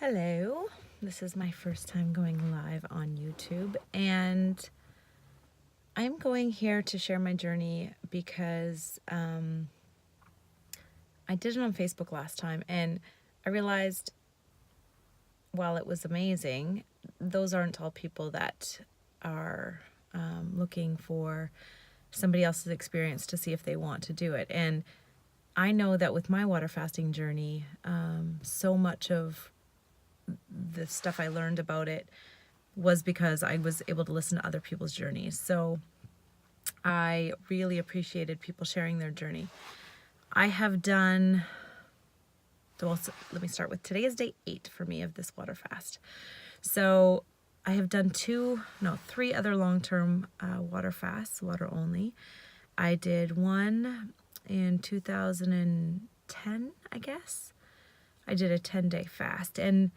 Hello, this is my first time going live on YouTube, and I'm going here to share my journey because I did it on Facebook last time, and I realized while it was amazing, those aren't all people that are looking for somebody else's experience to see if they want to do it. And I know that with my water fasting journey, so much of the stuff I learned about it was because I was able to listen to other people's journeys. So I really appreciated people sharing their journey. I have done, well, let me start with today is day 8 for me of this water fast. So I have done 3 other long-term water fasts, water only. I did one in 2010, I guess. I did a 10-day fast, and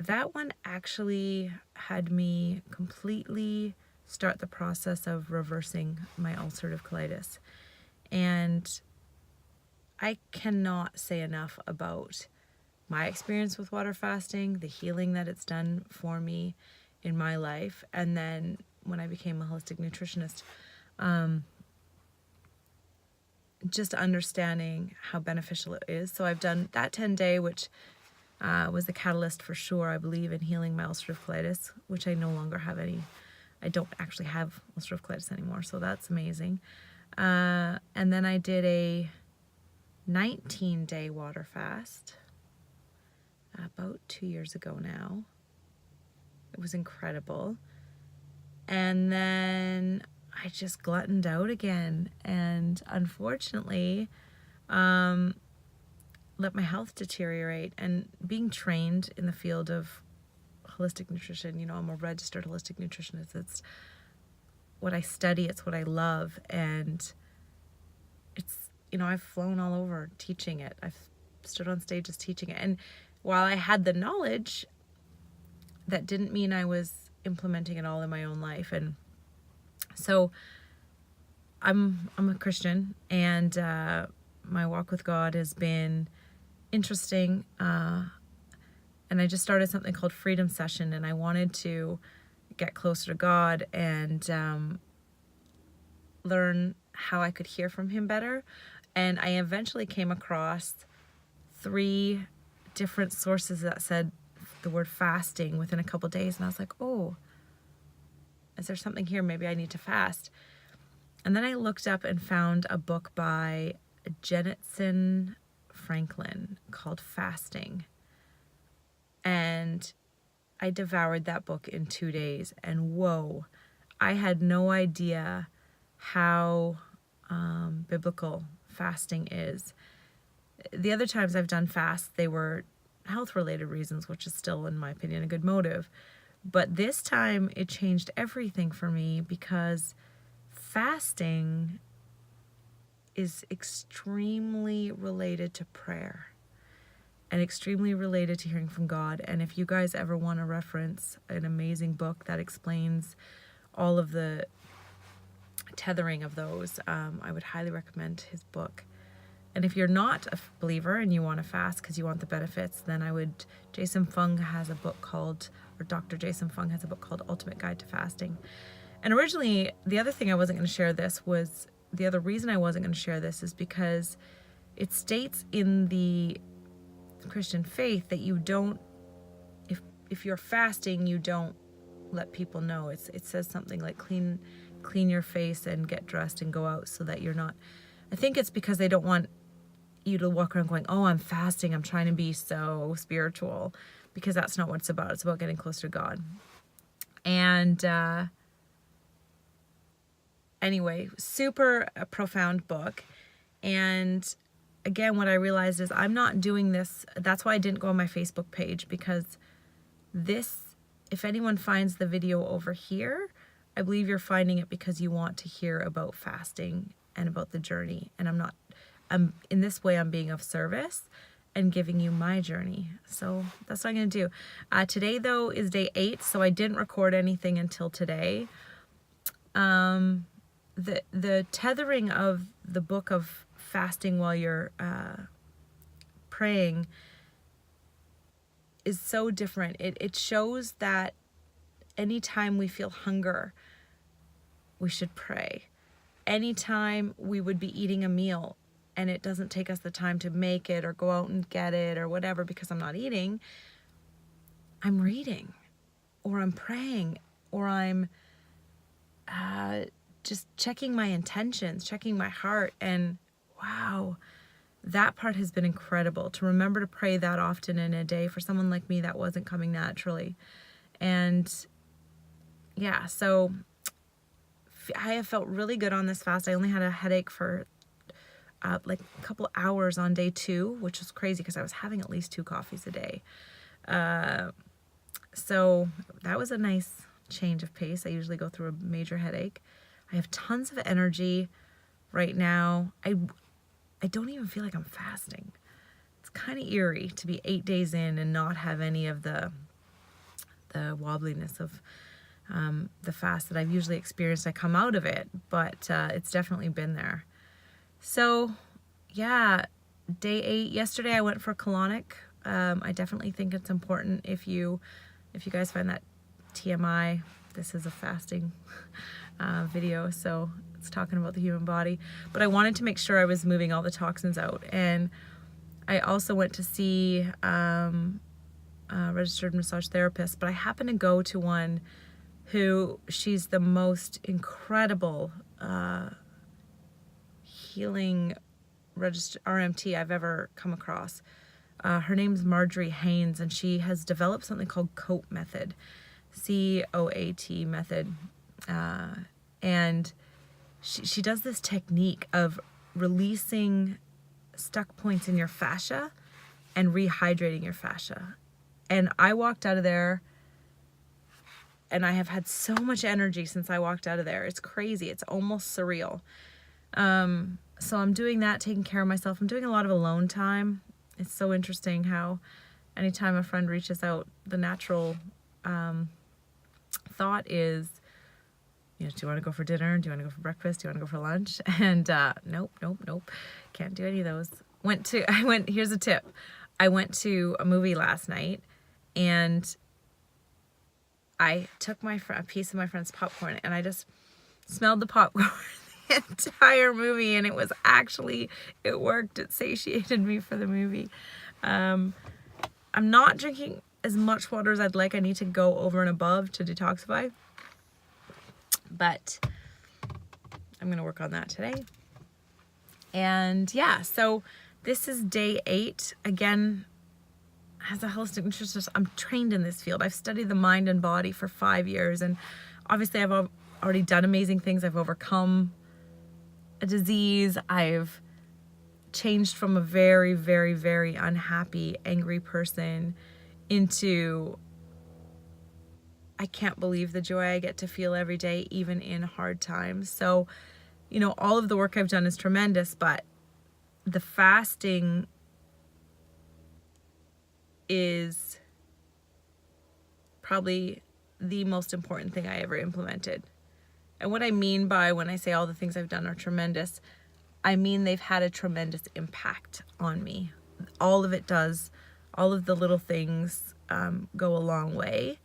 that one actually had me completely start the process of reversing my ulcerative colitis. And I cannot say enough about my experience with water fasting, the healing that it's done for me in my life, and then when I became a holistic nutritionist, just understanding how beneficial it is. So I've done that 10-day, which was the catalyst for sure, I believe, in healing my ulcerative colitis, which I no longer have any. I don't actually have ulcerative colitis anymore, so that's amazing. And then I did a 19-day water fast about 2 years ago now. It was incredible. And then I just gluttoned out again, and unfortunately, let my health deteriorate. And being trained in the field of holistic nutrition, I'm a registered holistic nutritionist. It's what I study, it's what I love, and it's, I've flown all over teaching it. I've stood on stages teaching it. And while I had the knowledge, that didn't mean I was implementing it all in my own life. And so I'm a Christian, and my walk with God has been interesting, and I just started something called Freedom Session, and I wanted to get closer to God and learn how I could hear from him better. And I eventually came across 3 different sources that said the word fasting within a couple days, and I was like, oh, is there something here? Maybe I need to fast. And then I looked up and found a book by Jensen Franklin called Fasting. And I devoured that book in 2 days. And whoa, I had no idea how biblical fasting is. The other times I've done fasts, they were health-related reasons, which is still, in my opinion, a good motive. But this time it changed everything for me, because fasting is extremely related to prayer and extremely related to hearing from God. And if you guys ever want to reference an amazing book that explains all of the tethering of those, I would highly recommend his book. And if you're not a believer and you want to fast because you want the benefits, then Jason Fung has a book called, or Dr. Jason Fung has a book called Ultimate Guide to Fasting. And originally, the other reason I wasn't going to share this is because it states in the Christian faith that you don't, if you're fasting, you don't let people know. It says something like clean your face and get dressed and go out, so that you're not, I think it's because they don't want you to walk around going, oh, I'm fasting, I'm trying to be so spiritual, because that's not what it's about. It's about getting closer to God. And anyway, super profound book. And again, what I realized is I'm not doing this. That's why I didn't go on my Facebook page, because if anyone finds the video over here, I believe you're finding it because you want to hear about fasting and about the journey. And in this way, I'm being of service and giving you my journey. So that's what I'm going to do. Today, though, is day 8, so I didn't record anything until today. The tethering of the book of fasting while you're praying is so different. It shows that anytime we feel hunger, we should pray. Anytime we would be eating a meal and it doesn't take us the time to make it or go out and get it or whatever because I'm not eating, I'm reading or I'm praying or I'm just checking my intentions, checking my heart. And wow, that part has been incredible, to remember to pray that often in a day. For someone like me, that wasn't coming naturally. And yeah, so I have felt really good on this fast. I only had a headache for like a couple hours on day 2, which was crazy because I was having at least 2 coffees a day. So that was a nice change of pace. I usually go through a major headache. I have tons of energy right now. I don't even feel like I'm fasting. It's kind of eerie to be 8 days in and not have any of the wobbliness of the fast that I've usually experienced. I come out of it, but it's definitely been there. So yeah, day 8, yesterday I went for colonic. I definitely think it's important if you guys find that TMI, this is a fasting video, so it's talking about the human body, but I wanted to make sure I was moving all the toxins out. And I also went to see a registered massage therapist, but I happened to go to one who, she's the most incredible healing registered RMT I've ever come across. Her name's Marjorie Haynes, and she has developed something called COAT method, COAT method, and she does this technique of releasing stuck points in your fascia and rehydrating your fascia. And I walked out of there and I have had so much energy since I walked out of there. It's crazy. It's almost surreal. So I'm doing that, taking care of myself. I'm doing a lot of alone time. It's so interesting how anytime a friend reaches out, the natural thought is, do you want to go for dinner? Do you want to go for breakfast? Do you want to go for lunch? And nope. Can't do any of those. Here's a tip. I went to a movie last night and I took a piece of my friend's popcorn and I just smelled the popcorn the entire movie, and it worked. It satiated me for the movie. I'm not drinking as much water as I'd like. I need to go over and above to detoxify, but I'm gonna work on that today. And yeah, so this is day 8. Again, as a holistic nutritionist, I'm trained in this field. I've studied the mind and body for 5 years, and obviously I've already done amazing things. I've overcome a disease. I've changed from a very, very, very unhappy, angry person into, I can't believe the joy I get to feel every day, even in hard times. So, all of the work I've done is tremendous, but the fasting is probably the most important thing I ever implemented. And what I mean by when I say all the things I've done are tremendous, I mean they've had a tremendous impact on me. All of it does. All of the little things go a long way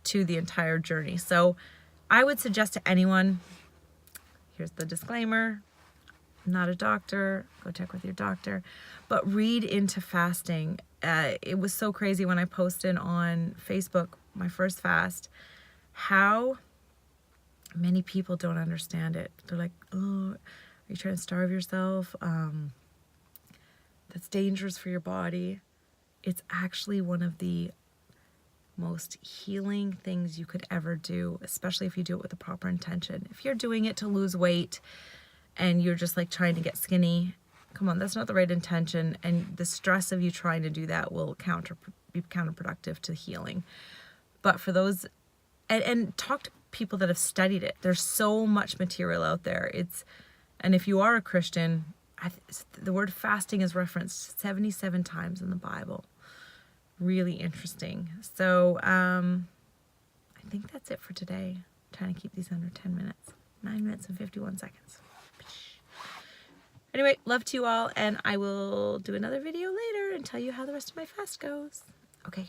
to the entire journey. So I would suggest to anyone, here's the disclaimer, I'm not a doctor, go check with your doctor, but read into fasting. It was so crazy when I posted on Facebook my first fast, how many people don't understand it. They're like, oh, are you trying to starve yourself? That's dangerous for your body. It's actually one of the most healing things you could ever do, especially if you do it with the proper intention. If you're doing it to lose weight and you're just like trying to get skinny, come on, that's not the right intention. And the stress of you trying to do that will be counterproductive to healing. But for those, and talk to people that have studied it. There's so much material out there. And if you are a Christian, the word fasting is referenced 77 times in the Bible. Really interesting. So I think that's it for today. I'm trying to keep these under 10 minutes. 9 minutes and 51 seconds. Anyway, love to you all, and I will do another video later and tell you how the rest of my fast goes. Okay.